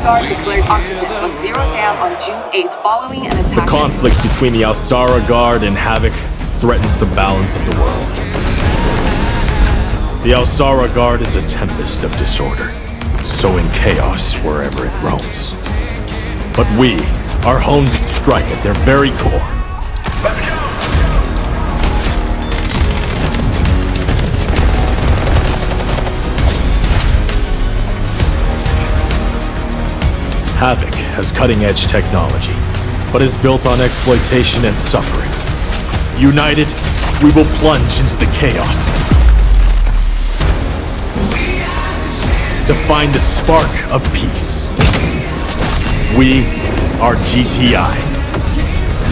Guard declared occupants of Zero down on June 8th following an attack. The conflict between the Alsara Guard and Havoc threatens the balance of the world. The Alsara Guard is a tempest of disorder, sowing chaos wherever it roams. But we are honed to strike at their very core. Havoc has cutting-edge technology, but is built on exploitation and suffering. United, we will plunge into the chaos to find a spark of peace. We are GTI.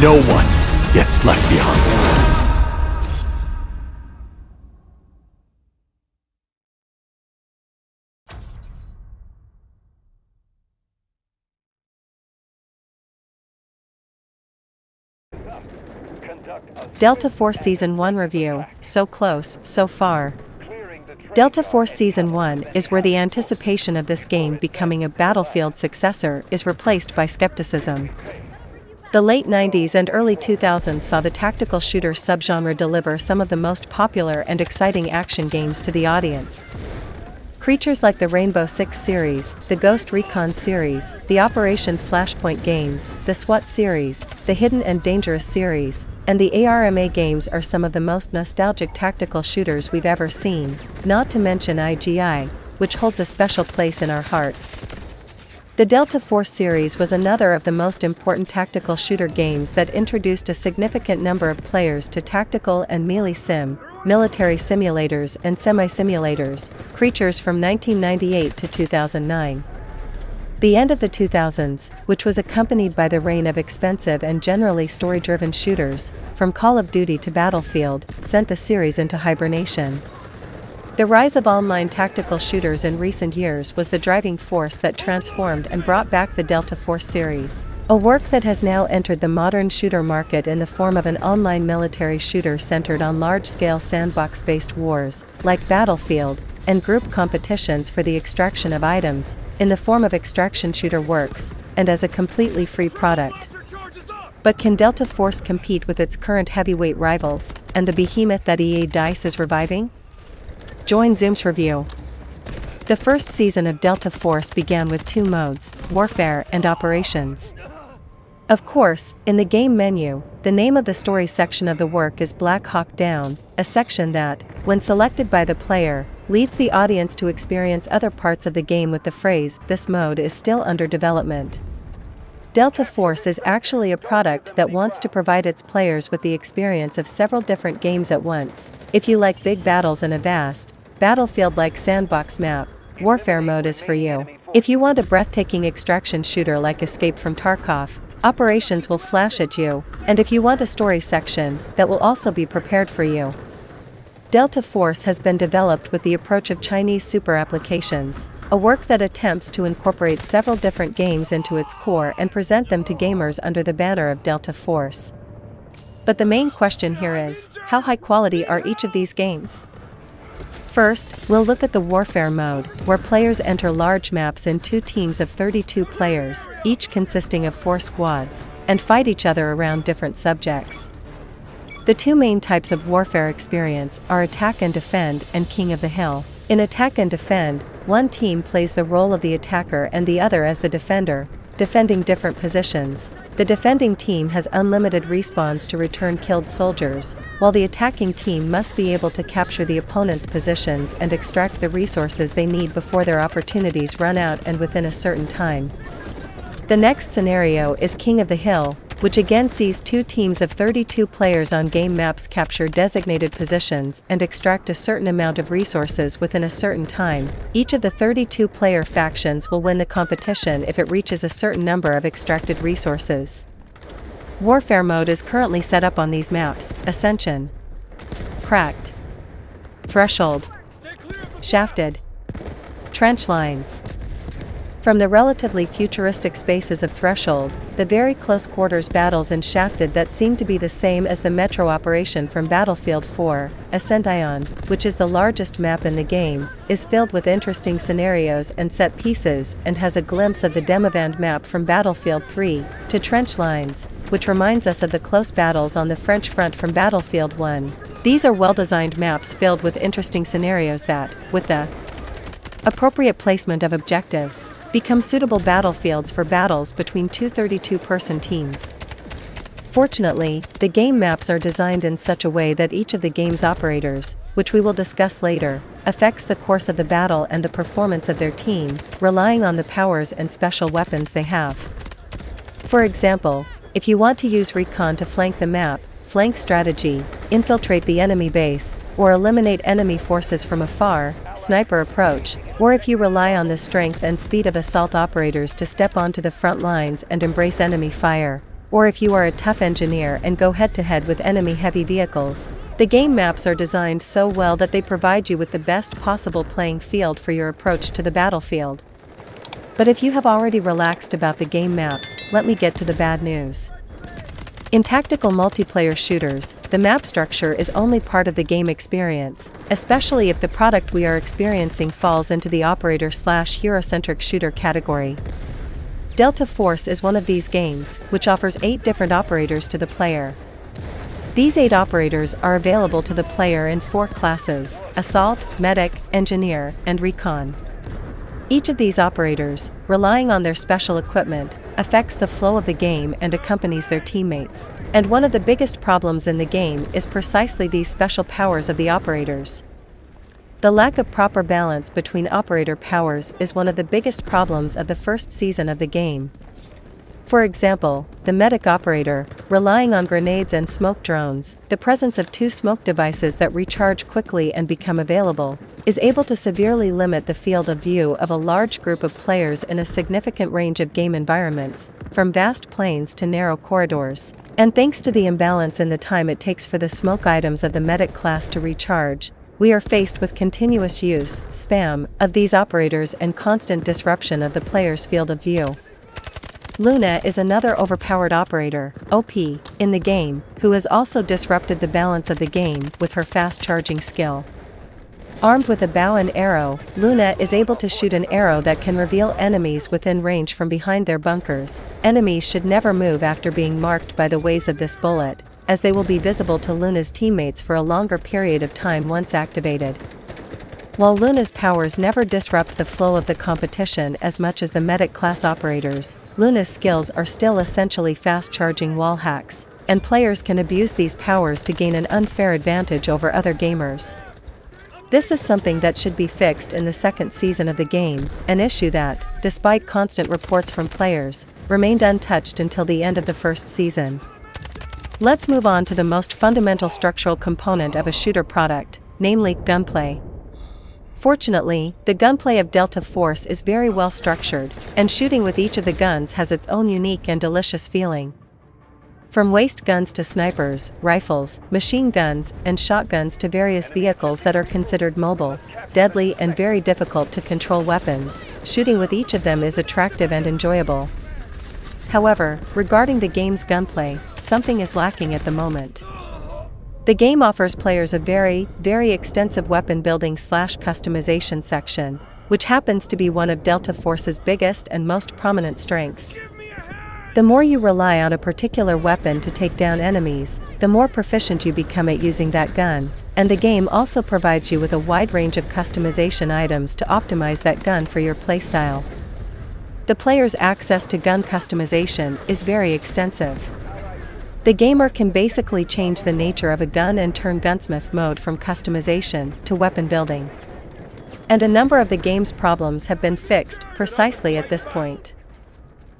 No one gets left behind. Delta Force Season 1 Review, so close, so far. Delta Force Season 1 is where the anticipation of this game becoming a Battlefield successor is replaced by skepticism. The late 90s and early 2000s saw the tactical shooter subgenre deliver some of the most popular and exciting action games to the audience. Creatures like the Rainbow Six series, the Ghost Recon series, the Operation Flashpoint games, the SWAT series, the Hidden and Dangerous series, and the ARMA games are some of the most nostalgic tactical shooters we've ever seen, not to mention IGI, which holds a special place in our hearts. The Delta Force series was another of the most important tactical shooter games that introduced a significant number of players to tactical and melee sim, military simulators and semi-simulators, creatures from 1998 to 2009. The end of the 2000s, which was accompanied by the reign of expensive and generally story-driven shooters, from Call of Duty to Battlefield, sent the series into hibernation. The rise of online tactical shooters in recent years was the driving force that transformed and brought back the Delta Force series, a work that has now entered the modern shooter market in the form of an online military shooter centered on large-scale sandbox-based wars, like Battlefield, and group competitions for the extraction of items, in the form of extraction shooter works, and as a completely free product. But can Delta Force compete with its current heavyweight rivals, and the behemoth that EA DICE is reviving? Join Zoom's review. The first season of Delta Force began with two modes, Warfare and Operations. Of course, in the game menu, the name of the story section of the work is Black Hawk Down, a section that, when selected by the player, leads the audience to experience other parts of the game with the phrase, "This mode is still under development." Delta Force is actually a product that wants to provide its players with the experience of several different games at once. If you like big battles and a vast, Battlefield-like sandbox map, Warfare mode is for you. If you want a breathtaking extraction shooter like Escape from Tarkov, Operations will flash at you, and if you want a story section, that will also be prepared for you. Delta Force has been developed with the approach of Chinese super applications, a work that attempts to incorporate several different games into its core and present them to gamers under the banner of Delta Force. But the main question here is, how high quality are each of these games? First, we'll look at the Warfare mode, where players enter large maps in two teams of 32 players, each consisting of 4 squads, and fight each other around different subjects. The two main types of warfare experience are Attack and Defend and King of the Hill. In Attack and Defend, one team plays the role of the attacker and the other as the defender, defending different positions. The defending team has unlimited respawns to return killed soldiers, while the attacking team must be able to capture the opponent's positions and extract the resources they need before their opportunities run out and within a certain time. The next scenario is King of the Hill, which again sees two teams of 32 players on game maps capture designated positions and extract a certain amount of resources within a certain time. Each of the 32-player factions will win the competition if it reaches a certain number of extracted resources. Warfare mode is currently set up on these maps: Ascension, Cracked, Threshold, Shafted, Trench Lines, From the relatively futuristic spaces of Threshold, the very close quarters battles in Shafted that seem to be the same as the metro operation from Battlefield 4, Ascension, which is the largest map in the game, is filled with interesting scenarios and set pieces and has a glimpse of the Demavand map from Battlefield 3, to trench lines, which reminds us of the close battles on the French front from Battlefield 1. These are well-designed maps filled with interesting scenarios that, with the appropriate placement of objectives, become suitable battlefields for battles between two 32-person teams. Fortunately, the game maps are designed in such a way that each of the game's operators, which we will discuss later, affects the course of the battle and the performance of their team, relying on the powers and special weapons they have. For example, if you want to use recon to flank the map, flank strategy, infiltrate the enemy base, or eliminate enemy forces from afar, sniper approach, or if you rely on the strength and speed of assault operators to step onto the front lines and embrace enemy fire, or if you are a tough engineer and go head-to-head with enemy heavy vehicles, the game maps are designed so well that they provide you with the best possible playing field for your approach to the battlefield. But if you have already relaxed about the game maps, let me get to the bad news. In tactical multiplayer shooters, the map structure is only part of the game experience, especially if the product we are experiencing falls into the operator/hero-centric shooter category. Delta Force is one of these games, which offers 8 different operators to the player. These 8 operators are available to the player in 4 classes: Assault, Medic, Engineer, and Recon. Each of these operators, relying on their special equipment, affects the flow of the game and accompanies their teammates. And one of the biggest problems in the game is precisely these special powers of the operators. The lack of proper balance between operator powers is one of the biggest problems of the first season of the game. For example, the medic operator, relying on grenades and smoke drones, the presence of 2 smoke devices that recharge quickly and become available, is able to severely limit the field of view of a large group of players in a significant range of game environments, from vast plains to narrow corridors. And thanks to the imbalance in the time it takes for the smoke items of the medic class to recharge, we are faced with continuous use, spam, of these operators and constant disruption of the player's field of view. Luna is another overpowered operator, OP, in the game, who has also disrupted the balance of the game with her fast charging skill. Armed with a bow and arrow, Luna is able to shoot an arrow that can reveal enemies within range from behind their bunkers. Enemies should never move after being marked by the waves of this bullet, as they will be visible to Luna's teammates for a longer period of time once activated. While Luna's powers never disrupt the flow of the competition as much as the medic class operators, Luna's skills are still essentially fast-charging wall hacks, and players can abuse these powers to gain an unfair advantage over other gamers. This is something that should be fixed in the second season of the game, an issue that, despite constant reports from players, remained untouched until the end of the first season. Let's move on to the most fundamental structural component of a shooter product, namely gunplay. Fortunately, the gunplay of Delta Force is very well structured, and shooting with each of the guns has its own unique and delicious feeling. From waist guns to snipers, rifles, machine guns, and shotguns to various vehicles that are considered mobile, deadly and very difficult to control weapons, shooting with each of them is attractive and enjoyable. However, regarding the game's gunplay, something is lacking at the moment. The game offers players a very extensive weapon building/customization section, which happens to be one of Delta Force's biggest and most prominent strengths. The more you rely on a particular weapon to take down enemies, the more proficient you become at using that gun, and the game also provides you with a wide range of customization items to optimize that gun for your playstyle. The player's access to gun customization is very extensive. The gamer can basically change the nature of a gun and turn gunsmith mode from customization to weapon building. And a number of the game's problems have been fixed precisely at this point.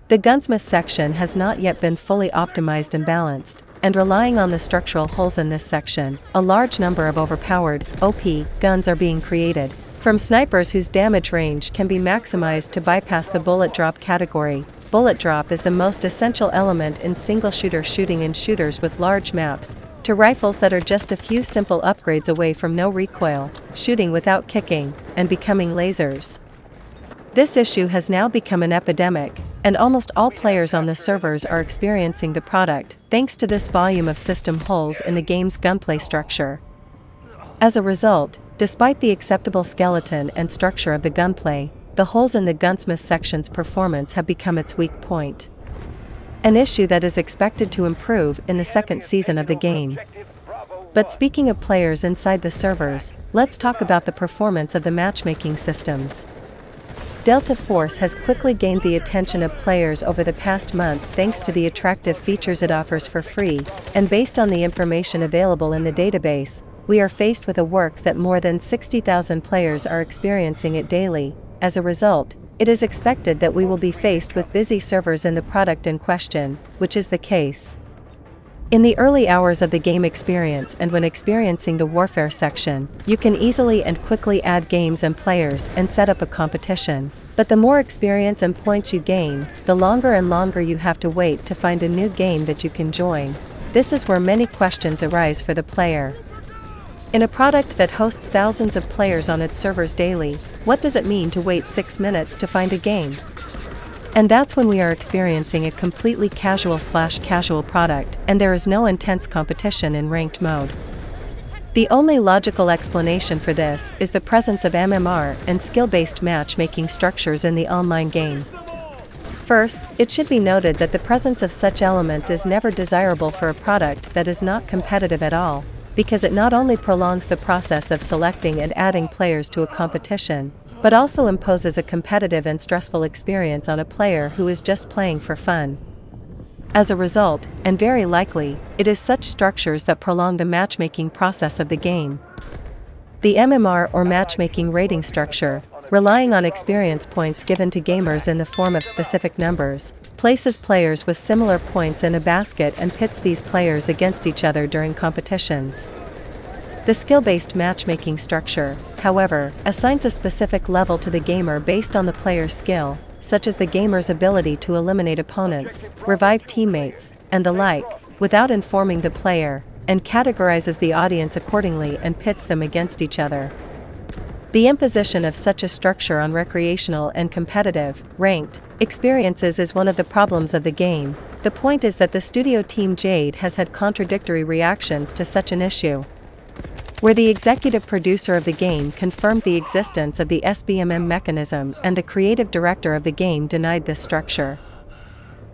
The gunsmith section has not yet been fully optimized and balanced, and relying on the structural holes in this section, a large number of overpowered, OP, guns are being created. From snipers whose damage range can be maximized to bypass the bullet drop category. Bullet drop is the most essential element in single-shooter shooting in shooters with large maps, to rifles that are just a few simple upgrades away from no recoil, shooting without kicking, and becoming lasers. This issue has now become an epidemic, and almost all players on the servers are experiencing the product thanks to this volume of system holes in the game's gunplay structure. As a result, despite the acceptable skeleton and structure of the gunplay, the holes in the gunsmith section's performance have become its weak point. An issue that is expected to improve in the second season of the game. But speaking of players inside the servers, let's talk about the performance of the matchmaking systems. Delta Force has quickly gained the attention of players over the past month thanks to the attractive features it offers for free, and based on the information available in the database, we are faced with a work that more than 60,000 players are experiencing it daily. As a result, it is expected that we will be faced with busy servers in the product in question, which is the case. In the early hours of the game experience and when experiencing the warfare section, you can easily and quickly add games and players and set up a competition. But the more experience and points you gain, the longer and longer you have to wait to find a new game that you can join. This is where many questions arise for the player. In a product that hosts thousands of players on its servers daily, what does it mean to wait 6 minutes to find a game? And that's when we are experiencing a completely casual/casual product, and there is no intense competition in ranked mode. The only logical explanation for this is the presence of MMR and skill-based matchmaking structures in the online game. First, it should be noted that the presence of such elements is never desirable for a product that is not competitive at all, because it not only prolongs the process of selecting and adding players to a competition, but also imposes a competitive and stressful experience on a player who is just playing for fun. As a result, and very likely, it is such structures that prolong the matchmaking process of the game. The MMR or matchmaking rating structure, relying on experience points given to gamers in the form of specific numbers, places players with similar points in a basket and pits these players against each other during competitions. The skill-based matchmaking structure, however, assigns a specific level to the gamer based on the player's skill, such as the gamer's ability to eliminate opponents, revive teammates, and the like, without informing the player, and categorizes the audience accordingly and pits them against each other. The imposition of such a structure on recreational and competitive, ranked, experiences is one of the problems of the game. The point is that the studio Team Jade has had contradictory reactions to such an issue, where the executive producer of the game confirmed the existence of the SBMM mechanism and the creative director of the game denied this structure.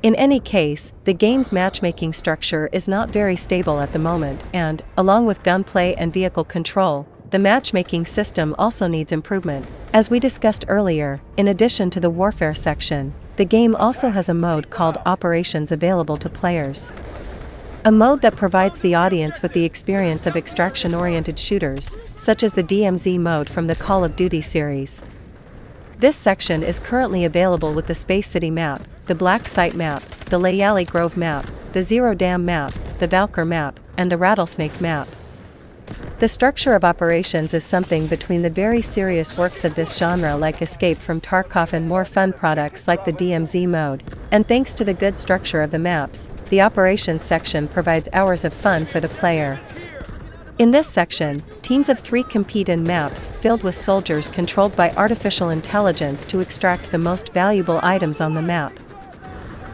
In any case, the game's matchmaking structure is not very stable at the moment and, along with gunplay and vehicle control, the matchmaking system also needs improvement. As we discussed earlier, in addition to the warfare section, the game also has a mode called Operations available to players. A mode that provides the audience with the experience of extraction-oriented shooters, such as the DMZ mode from the Call of Duty series. This section is currently available with the Space City map, the Black Site map, the Layali Grove map, the Zero Dam map, the Valkyr map, and the Rattlesnake map. The structure of operations is something between the very serious works of this genre like Escape from Tarkov and more fun products like the DMZ mode, and thanks to the good structure of the maps, the operations section provides hours of fun for the player. In this section, teams of 3 compete in maps filled with soldiers controlled by artificial intelligence to extract the most valuable items on the map.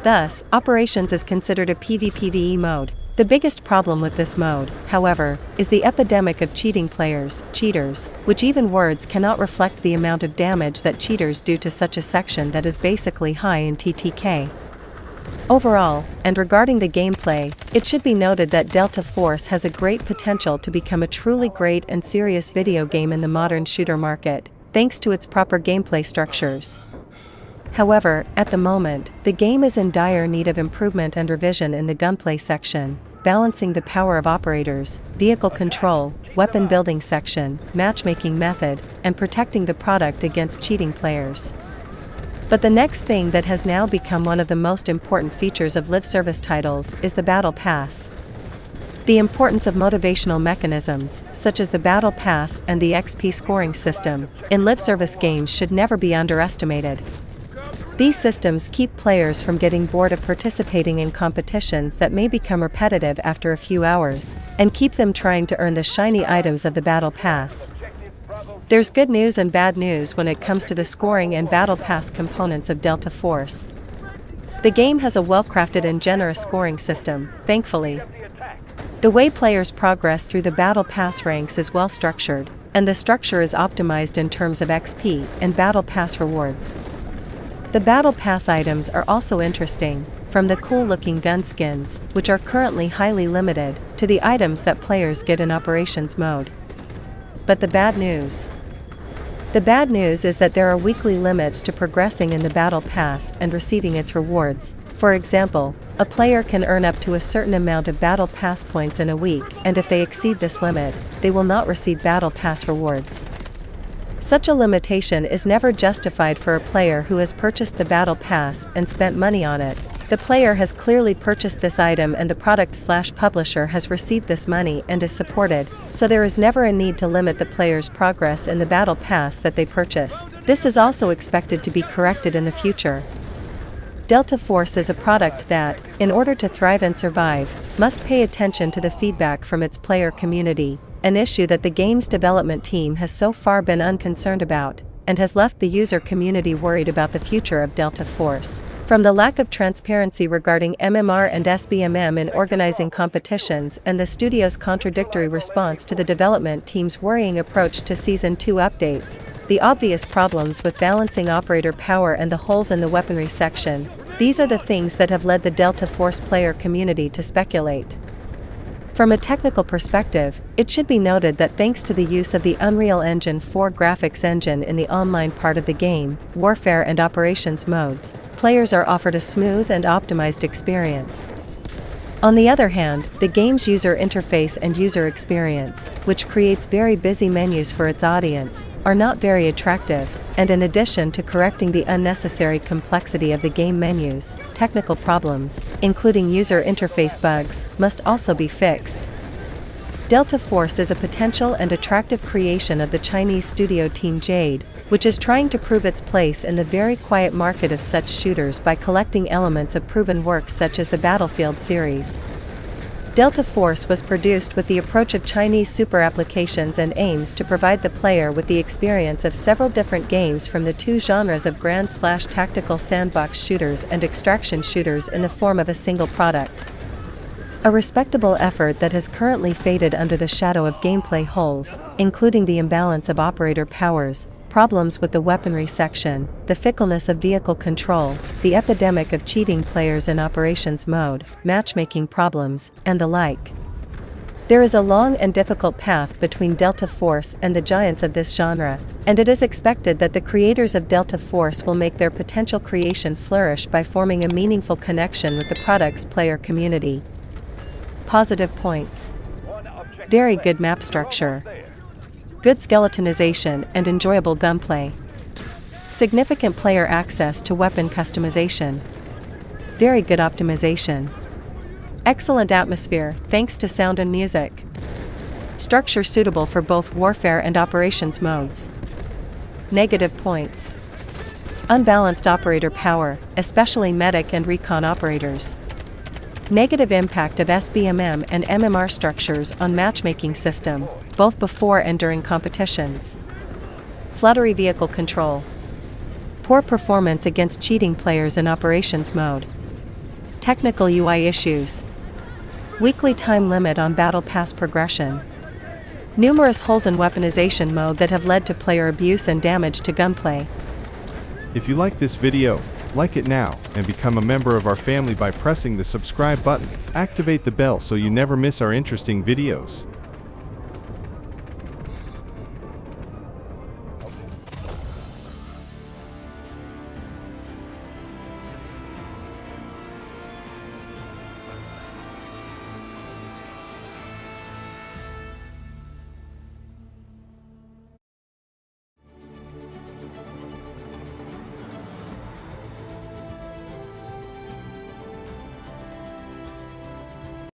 Thus, operations is considered a PvPvE mode. The biggest problem with this mode, however, is the epidemic of cheating players, cheaters, which even words cannot reflect the amount of damage that cheaters do to such a section that is basically high in TTK. Overall, and regarding the gameplay, it should be noted that Delta Force has a great potential to become a truly great and serious video game in the modern shooter market, thanks to its proper gameplay structures. However, at the moment, the game is in dire need of improvement and revision in the gunplay section, balancing the power of operators, vehicle control, weapon building section, matchmaking method, and protecting the product against cheating players. But the next thing that has now become one of the most important features of live service titles is the Battle Pass. The importance of motivational mechanisms, such as the Battle Pass and the XP scoring system, in live service games should never be underestimated. These systems keep players from getting bored of participating in competitions that may become repetitive after a few hours, and keep them trying to earn the shiny items of the Battle Pass. There's good news and bad news when it comes to the scoring and battle pass components of Delta Force. The game has a well-crafted and generous scoring system, thankfully. The way players progress through the battle pass ranks is well structured, and the structure is optimized in terms of XP and battle pass rewards. The battle pass items are also interesting, from the cool-looking gun skins, which are currently highly limited, to the items that players get in operations mode. But the bad news? The bad news is that there are weekly limits to progressing in the battle pass and receiving its rewards. For example, a player can earn up to a certain amount of battle pass points in a week, and if they exceed this limit, they will not receive battle pass rewards. Such a limitation is never justified for a player who has purchased the battle pass and spent money on it. The player has clearly purchased this item and the product/publisher has received this money and is supported, so there is never a need to limit the player's progress in the battle pass that they purchased. This is also expected to be corrected in the future. Delta Force is a product that, in order to thrive and survive, must pay attention to the feedback from its player community, an issue that the game's development team has so far been unconcerned about, and has left the user community worried about the future of Delta Force. From the lack of transparency regarding MMR and SBMM in organizing competitions and the studio's contradictory response to the development team's worrying approach to Season 2 updates, the obvious problems with balancing operator power and the holes in the weaponry section, these are the things that have led the Delta Force player community to speculate. From a technical perspective, it should be noted that thanks to the use of the Unreal Engine 4 graphics engine in the online part of the game, Warfare and Operations modes, players are offered a smooth and optimized experience. On the other hand, the game's user interface and user experience, which creates very busy menus for its audience, are not very attractive, and in addition to correcting the unnecessary complexity of the game menus, technical problems, including user interface bugs, must also be fixed. Delta Force is a potential and attractive creation of the Chinese studio Team Jade, which is trying to prove its place in the very quiet market of such shooters by collecting elements of proven works such as the Battlefield series. Delta Force was produced with the approach of Chinese super applications and aims to provide the player with the experience of several different games from the two genres of grand/tactical sandbox shooters and extraction shooters in the form of a single product. A respectable effort that has currently faded under the shadow of gameplay holes, including the imbalance of operator powers, problems with the weaponry section, the fickleness of vehicle control, the epidemic of cheating players in operations mode, matchmaking problems, and the like. There is a long and difficult path between Delta Force and the giants of this genre, and it is expected that the creators of Delta Force will make their potential creation flourish by forming a meaningful connection with the product's player community. Positive points. Very good map structure. Good skeletonization and enjoyable gunplay. Significant player access to weapon customization. Very good optimization. Excellent atmosphere, thanks to sound and music. Structure suitable for both warfare and operations modes. Negative points. Unbalanced operator power, especially medic and recon operators. Negative impact of SBMM and MMR structures on matchmaking system, both before and during competitions. Fluttery vehicle control. Poor performance against cheating players in operations mode. Technical UI issues. Weekly time limit on battle pass progression. Numerous holes in weaponization mode that have led to player abuse and damage to gunplay. If you like this video, like it now, and become a member of our family by pressing the subscribe button. Activate the bell so you never miss our interesting videos.